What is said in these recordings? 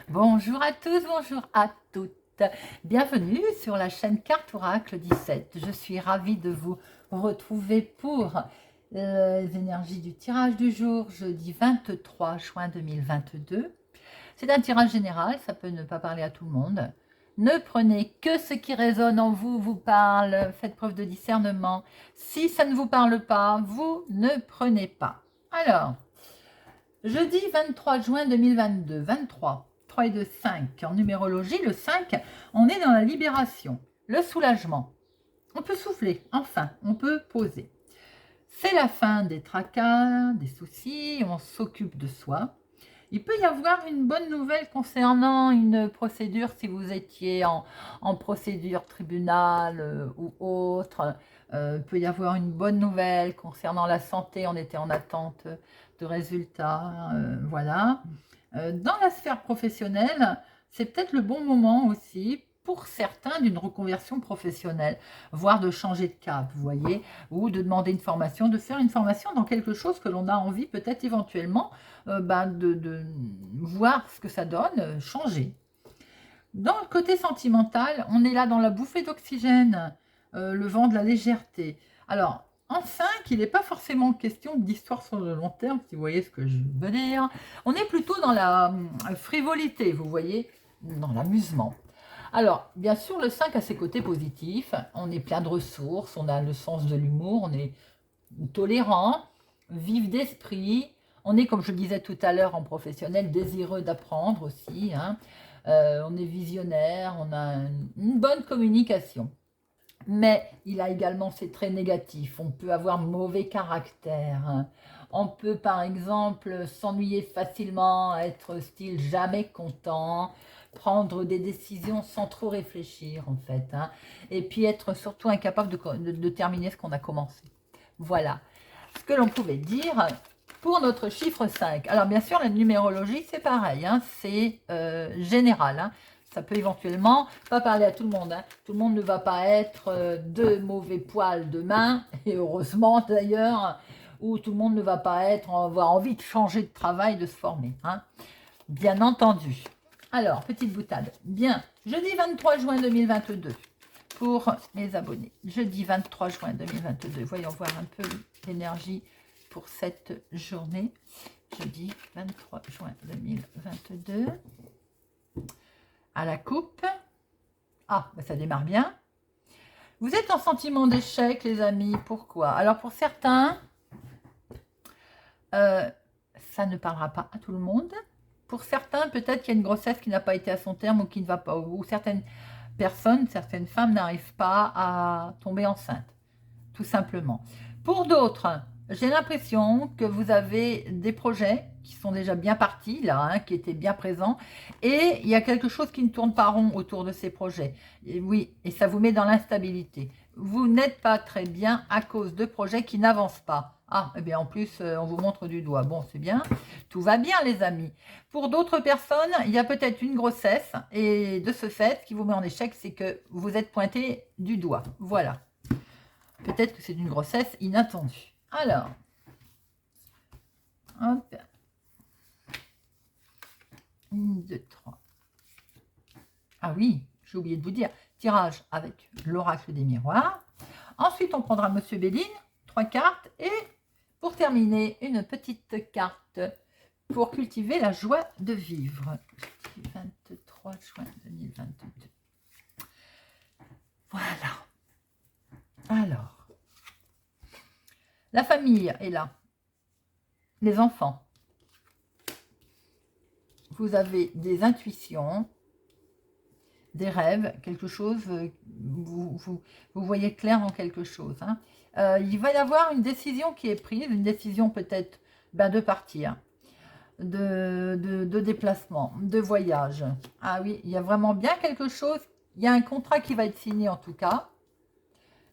Bonjour à tous, bonjour à toutes. Bienvenue sur la chaîne Carte Oracle 17. Je suis ravie de vous retrouver pour les énergies du tirage du jour, jeudi 23 juin 2022. C'est un tirage général, ça peut ne pas parler à tout le monde. Ne prenez que ce qui résonne en vous, vous parle, faites preuve de discernement. Si ça ne vous parle pas, vous ne prenez pas. Alors, jeudi 23 juin 2022, 23, 3 et 2, 5. En numérologie, le 5, on est dans la libération, le soulagement. On peut souffler, enfin, on peut poser. C'est la fin des tracas, des soucis, on s'occupe de soi. Il peut y avoir une bonne nouvelle concernant une procédure si vous étiez en procédure tribunal ou autre. Il peut y avoir une bonne nouvelle concernant la santé, on était en attente de résultats. Voilà. Dans la sphère professionnelle, c'est peut-être le bon moment aussi pour certains d'une reconversion professionnelle, voire de changer de cap, vous voyez, ou de demander une formation, de faire une formation dans quelque chose que l'on a envie peut-être éventuellement de voir ce que ça donne, changer. Dans le côté sentimental, on est là dans la bouffée d'oxygène, le vent de la légèreté. Alors, en 5, il n'est pas forcément question d'histoire sur le long terme, si vous voyez ce que je veux dire. On est plutôt dans la frivolité, vous voyez, dans l'amusement. Alors, bien sûr, le 5 a ses côtés positifs. On est plein de ressources, on a le sens de l'humour, on est tolérant, vif d'esprit. On est, comme je le disais tout à l'heure, en professionnel, désireux d'apprendre aussi. On est visionnaire, on a une bonne communication. Mais il a également ses traits négatifs. On peut avoir mauvais caractère. On peut, par exemple, s'ennuyer facilement, être style jamais content, prendre des décisions sans trop réfléchir, en fait. Et puis être surtout incapable de terminer ce qu'on a commencé. Voilà ce que l'on pouvait dire pour notre chiffre 5. Alors, bien sûr, la numérologie, c'est pareil. C'est général. Ça peut éventuellement pas parler à tout le monde. Tout le monde ne va pas être de mauvais poils demain, et heureusement d'ailleurs, ou tout le monde ne va pas avoir envie de changer de travail, de se former. Bien entendu. Alors, petite boutade. Bien, jeudi 23 juin 2022, pour mes abonnés. Jeudi 23 juin 2022. Voyons voir un peu l'énergie pour cette journée. Jeudi 23 juin 2022. À la coupe. Ah, ben ça démarre bien. Vous êtes en sentiment d'échec, les amis. Pourquoi? Alors, pour certains, ça ne parlera pas à tout le monde. Pour certains, peut-être qu'il y a une grossesse qui n'a pas été à son terme ou qui ne va pas, ou certaines personnes, certaines femmes n'arrivent pas à tomber enceinte, tout simplement. Pour d'autres, j'ai l'impression que vous avez des projets qui sont déjà bien partis, là, qui étaient bien présents, et il y a quelque chose qui ne tourne pas rond autour de ces projets. Et oui, et ça vous met dans l'instabilité. Vous n'êtes pas très bien à cause de projets qui n'avancent pas. Ah, et bien en plus, on vous montre du doigt. Bon, c'est bien. Tout va bien, les amis. Pour d'autres personnes, il y a peut-être une grossesse, et de ce fait, ce qui vous met en échec, c'est que vous êtes pointé du doigt. Voilà. Peut-être que c'est une grossesse inattendue. Alors, hop. 1, 2, 3. Ah oui, j'ai oublié de vous dire, tirage avec l'oracle des miroirs. Ensuite, on prendra Monsieur Béline, 3 cartes. Et pour terminer, une petite carte pour cultiver la joie de vivre. 23 juin 2022. Voilà. Alors, la famille est là. Les enfants. Vous avez des intuitions, des rêves, quelque chose, vous voyez clair en quelque chose. Il va y avoir une décision qui est prise, une décision peut-être de partir, de déplacement, de voyage. Ah oui, il y a vraiment bien quelque chose, il y a un contrat qui va être signé en tout cas,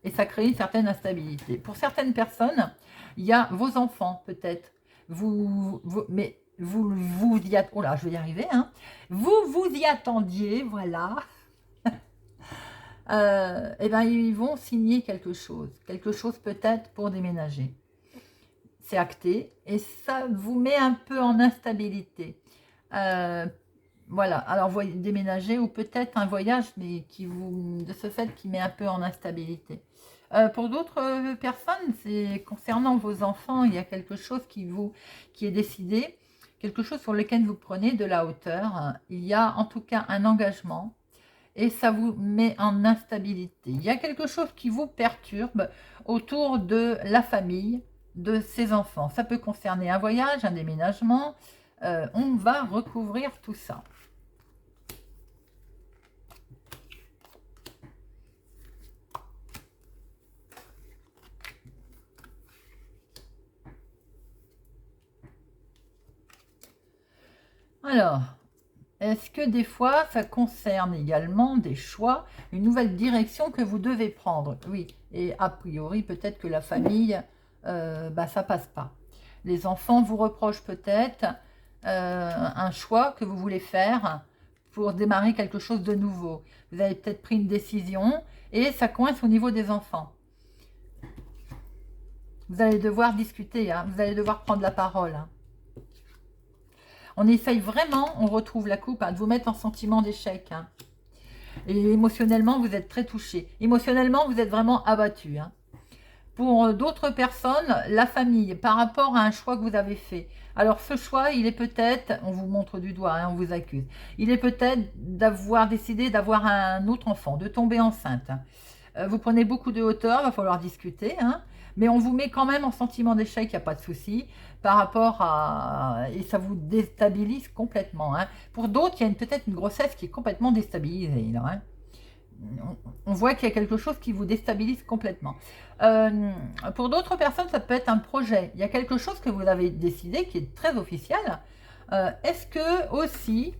et ça crée une certaine instabilité. Pour certaines personnes, il y a vos enfants peut-être, mais vous y attendiez, oh là, je vais y arriver, vous y attendiez, voilà. Et ben ils vont signer quelque chose peut-être pour déménager. C'est acté et ça vous met un peu en instabilité. voilà, alors déménager ou peut-être un voyage, mais qui vous, de ce fait, qui met un peu en instabilité. Pour d'autres personnes, c'est concernant vos enfants, il y a quelque chose qui est décidé, quelque chose sur lequel vous prenez de la hauteur. Il y a en tout cas un engagement et ça vous met en instabilité. Il y a quelque chose qui vous perturbe autour de la famille, de ses enfants. Ça peut concerner un voyage, un déménagement. On va recouvrir tout ça. Alors, est-ce que des fois, ça concerne également des choix, une nouvelle direction que vous devez prendre? Oui, et a priori, peut-être que la famille, ça passe pas. Les enfants vous reprochent peut-être un choix que vous voulez faire pour démarrer quelque chose de nouveau. Vous avez peut-être pris une décision et ça coince au niveau des enfants. Vous allez devoir discuter, hein, vous allez devoir prendre la parole. Hein. On essaye vraiment, on retrouve la coupe, hein, de vous mettre en sentiment d'échec. Hein. Et émotionnellement, vous êtes très touché. Émotionnellement, vous êtes vraiment abattu. Hein. Pour d'autres personnes, la famille, par rapport à un choix que vous avez fait. Alors ce choix, il est peut-être, on vous montre du doigt, hein, on vous accuse. Il est peut-être d'avoir décidé d'avoir un autre enfant, de tomber enceinte. Vous prenez beaucoup de hauteur, il va falloir discuter. Hein, mais on vous met quand même en sentiment d'échec, il n'y a pas de souci, par rapport à... Et ça vous déstabilise complètement. Hein. Pour d'autres, il y a peut-être une grossesse qui est complètement déstabilisée. Là, hein. On voit qu'il y a quelque chose qui vous déstabilise complètement. Pour d'autres personnes, ça peut être un projet. Il y a quelque chose que vous avez décidé qui est très officiel. Est-ce que aussi,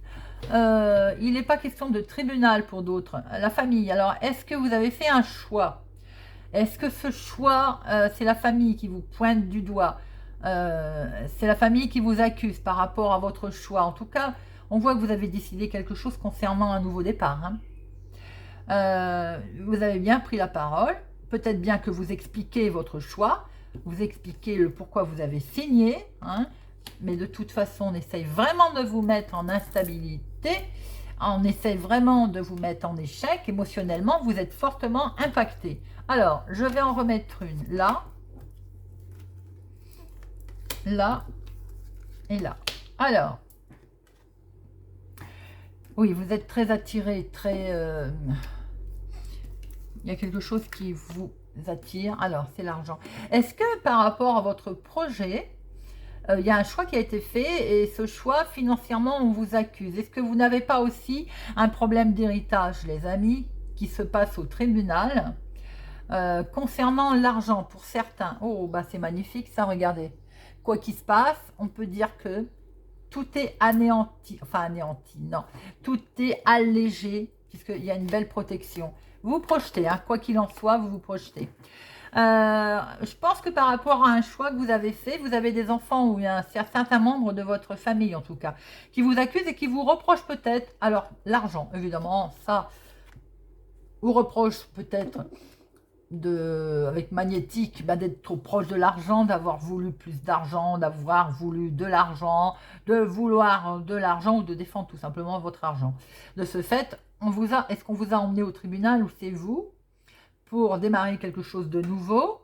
il n'est pas question de tribunal pour d'autres, la famille? Alors, est-ce que vous avez fait un choix? Est-ce que ce choix, c'est la famille qui vous pointe du doigt? C'est la famille qui vous accuse par rapport à votre choix? En tout cas, on voit que vous avez décidé quelque chose concernant un nouveau départ. Hein. Vous avez bien pris la parole, peut-être bien que vous expliquez votre choix, vous expliquez le pourquoi vous avez signé, hein, mais de toute façon, on essaye vraiment de vous mettre en instabilité, on essaye vraiment de vous mettre en échec, émotionnellement, vous êtes fortement impacté. Alors, je vais en remettre une là, là et là. Alors, oui, vous êtes très attiré, très... il y a quelque chose qui vous attire. Alors, c'est l'argent. Est-ce que par rapport à votre projet, il y a un choix qui a été fait et ce choix, financièrement, on vous accuse? Est-ce que vous n'avez pas aussi un problème d'héritage, les amis, qui se passe au tribunal concernant l'argent pour certains? Oh, bah c'est magnifique ça, regardez. Quoi qu'il se passe, on peut dire que tout est anéanti, enfin anéanti, non, tout est allégé, puisqu'il y a une belle protection. Vous vous projetez, hein, quoi qu'il en soit, vous vous projetez. Je pense que par rapport à un choix que vous avez fait, vous avez des enfants ou un certain membre de votre famille en tout cas, qui vous accusent et qui vous reprochent peut-être, alors l'argent évidemment, ça vous reproche peut-être avec magnétique, d'être trop proche de l'argent, d'avoir voulu plus d'argent, d'avoir voulu de l'argent, de vouloir de l'argent ou de défendre tout simplement votre argent. De ce fait, est-ce qu'on vous a emmené au tribunal ou c'est vous pour démarrer quelque chose de nouveau?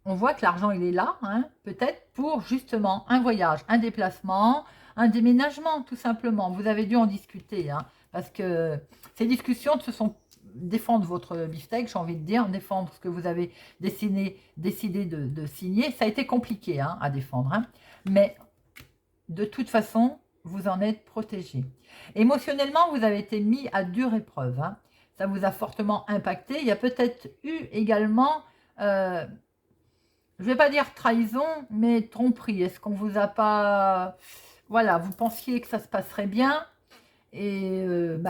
On voit que l'argent il est là, hein, peut-être pour justement un voyage, un déplacement, un déménagement tout simplement. Vous avez dû en discuter, hein, parce que ces discussions se sont défendre votre beefsteak, j'ai envie de dire, défendre ce que vous avez décidé de signer, ça a été compliqué hein, à défendre, hein, mais de toute façon, vous en êtes protégé. Émotionnellement, vous avez été mis à dure épreuve, hein, ça vous a fortement impacté. Il y a peut-être eu également, je ne vais pas dire trahison, mais tromperie. Est-ce qu'on vous a pas... Voilà, vous pensiez que ça se passerait bien, et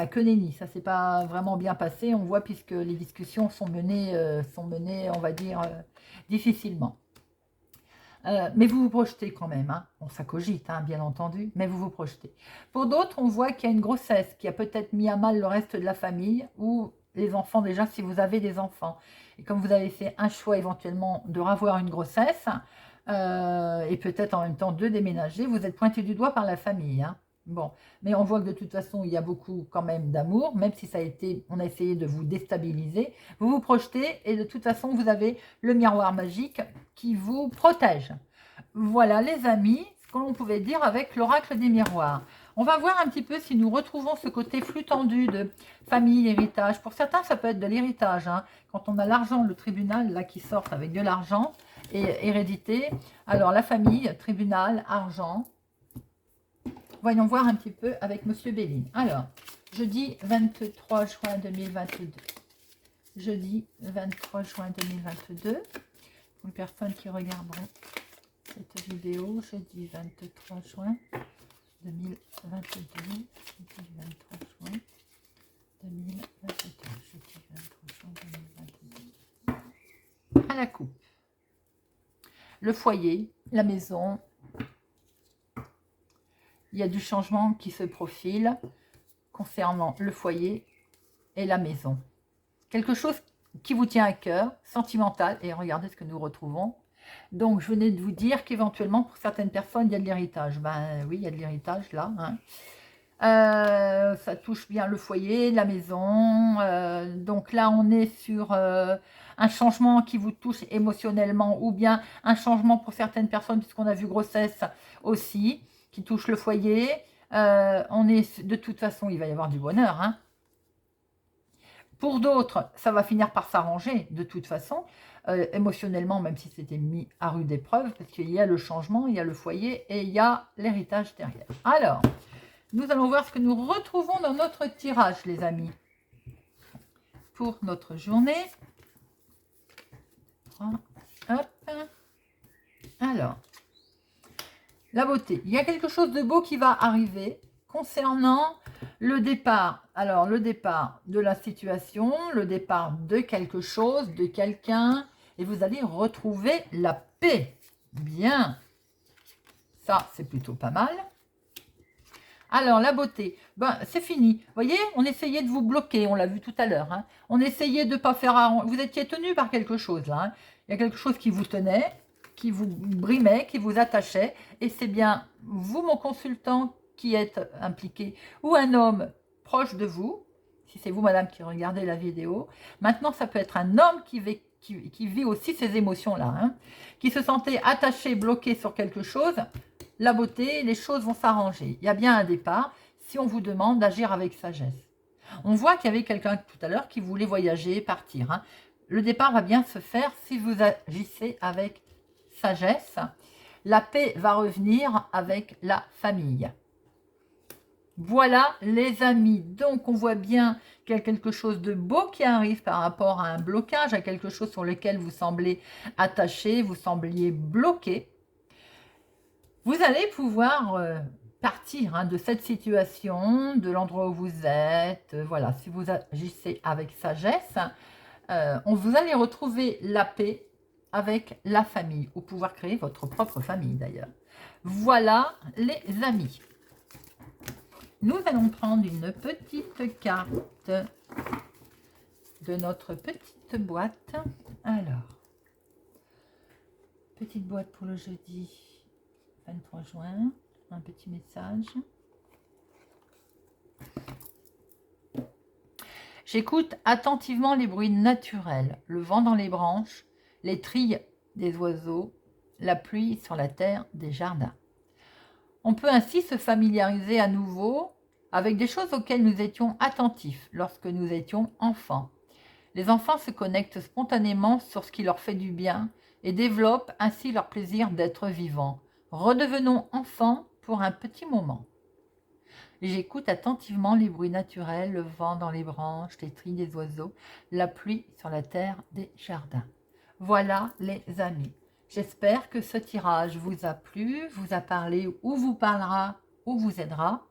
que nenni, ça s'est pas vraiment bien passé, on voit, puisque les discussions sont menées, on va dire, difficilement. Mais vous vous projetez quand même, hein. Bon, ça cogite, hein, bien entendu, mais vous vous projetez. Pour d'autres, on voit qu'il y a une grossesse qui a peut-être mis à mal le reste de la famille, ou les enfants déjà, si vous avez des enfants. Et comme vous avez fait un choix éventuellement de revoir une grossesse, et peut-être en même temps de déménager, vous êtes pointé du doigt par la famille, hein. Bon, mais on voit que de toute façon, il y a beaucoup quand même d'amour, même si ça a été, on a essayé de vous déstabiliser. Vous vous projetez et de toute façon, vous avez le miroir magique qui vous protège. Voilà les amis, ce que l'on pouvait dire avec l'oracle des miroirs. On va voir un petit peu si nous retrouvons ce côté flux tendu de famille, héritage. Pour certains, ça peut être de l'héritage. Hein. Quand on a l'argent, le tribunal, là, qui sort avec de l'argent et hérédité. Alors, la famille, tribunal, argent. Voyons voir un petit peu avec Monsieur Béline. Alors, jeudi 23 juin 2022. Jeudi 23 juin 2022. Pour les personnes qui regarderont cette vidéo, jeudi 23 juin 2022. Jeudi 23 juin 2022. Jeudi 23 juin 2022. À la coupe. Le foyer, la maison. Il y a du changement qui se profile concernant le foyer et la maison. Quelque chose qui vous tient à cœur, sentimental, et regardez ce que nous retrouvons. Donc, je venais de vous dire qu'éventuellement, pour certaines personnes, il y a de l'héritage. Ben oui, il y a de l'héritage là. Hein. Ça touche bien le foyer, la maison. Donc là, on est sur un changement qui vous touche émotionnellement ou bien un changement pour certaines personnes, puisqu'on a vu grossesse aussi, qui touche le foyer. On est, de toute façon, il va y avoir du bonheur. Hein. Pour d'autres, ça va finir par s'arranger de toute façon, émotionnellement, même si c'était mis à rude épreuve, parce qu'il y a le changement, il y a le foyer et il y a l'héritage derrière. Alors, nous allons voir ce que nous retrouvons dans notre tirage, les amis, pour notre journée. Hop. Alors, la beauté. Il y a quelque chose de beau qui va arriver concernant le départ. Alors, le départ de la situation, le départ de quelque chose, de quelqu'un, et vous allez retrouver la paix. Bien. Ça, c'est plutôt pas mal. Alors, la beauté, ben, c'est fini. Vous voyez, on essayait de vous bloquer, on l'a vu tout à l'heure. Hein. On essayait de ne pas faire... Vous étiez tenu par quelque chose, là. Hein. Il y a quelque chose qui vous tenait, qui vous brimait, qui vous attachait. Et c'est bien vous, mon consultant, qui êtes impliqué, ou un homme proche de vous, si c'est vous, madame, qui regardez la vidéo. Maintenant, ça peut être un homme qui vit aussi ces émotions-là, hein, qui se sentait attaché, bloqué sur quelque chose. La beauté, les choses vont s'arranger. Il y a bien un départ si on vous demande d'agir avec sagesse. On voit qu'il y avait quelqu'un tout à l'heure qui voulait voyager, partir. Hein. Le départ va bien se faire si vous agissez avec sagesse. La paix va revenir avec la famille. Voilà les amis, donc on voit bien qu'il y a quelque chose de beau qui arrive par rapport à un blocage, à quelque chose sur lequel vous semblez attaché, vous sembliez bloqué. Vous allez pouvoir partir hein, de cette situation, de l'endroit où vous êtes, voilà, si vous agissez avec sagesse, vous allez retrouver la paix avec la famille, ou pouvoir créer votre propre famille d'ailleurs. Voilà les amis. Nous allons prendre une petite carte de notre petite boîte. Alors, petite boîte pour le jeudi 23 juin, un petit message. J'écoute attentivement les bruits naturels, le vent dans les branches, les trilles des oiseaux, la pluie sur la terre des jardins. On peut ainsi se familiariser à nouveau avec des choses auxquelles nous étions attentifs lorsque nous étions enfants. Les enfants se connectent spontanément sur ce qui leur fait du bien et développent ainsi leur plaisir d'être vivants. Redevenons enfants pour un petit moment. J'écoute attentivement les bruits naturels, le vent dans les branches, les trilles des oiseaux, la pluie sur la terre des jardins. Voilà les amis. J'espère que ce tirage vous a plu, vous a parlé ou vous parlera ou vous aidera.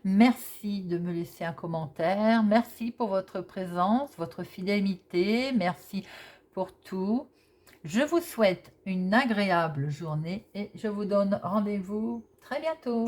Merci de me laisser un commentaire. Merci pour votre présence, votre fidélité. Merci pour tout. Je vous souhaite une agréable journée et je vous donne rendez-vous très bientôt.